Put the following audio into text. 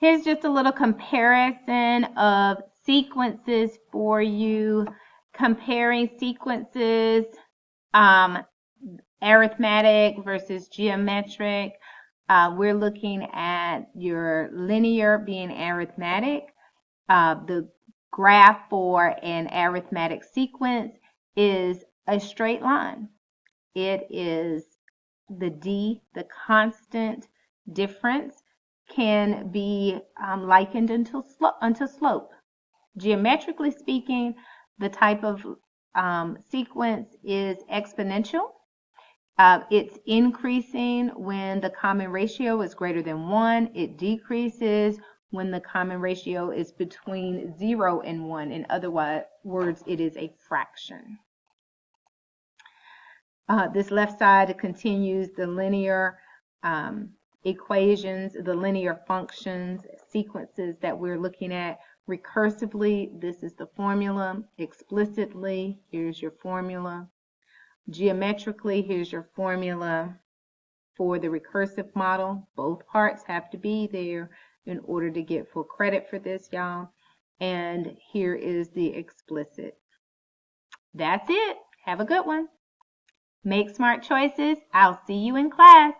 Here's just a little comparison of sequences for you, comparing sequences, arithmetic versus geometric. We're looking at your linear being arithmetic. The graph for an arithmetic sequence is a straight line. It is the d, the constant difference, can be likened unto slope. Geometrically speaking, the type of sequence is exponential. It's increasing when the common ratio is greater than 1. It decreases when the common ratio is between 0 and 1. In other words, it is a fraction. This left side continues the linear equations, the linear functions, sequences that we're looking at. Recursively, this is the formula. Explicitly, here's your formula. Geometrically, here's your formula for the recursive model. Both parts have to be there in order to get full credit for this, y'all. And here is the explicit. That's it. Have a good one. Make smart choices. I'll see you in class.